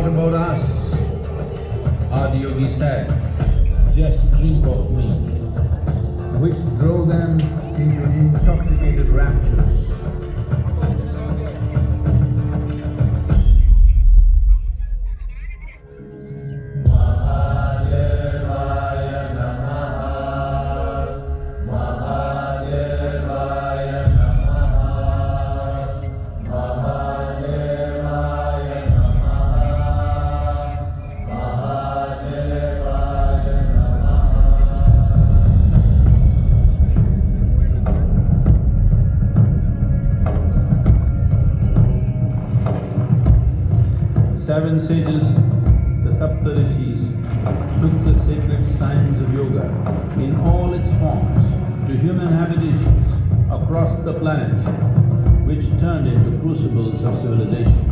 what about us? Aadiyogi said, just drink of me, which drove them into intoxicated raptures. Seven sages, the Saptarishis, took the sacred science of yoga in all its forms to human habitations across the planet, which turned into crucibles of civilization.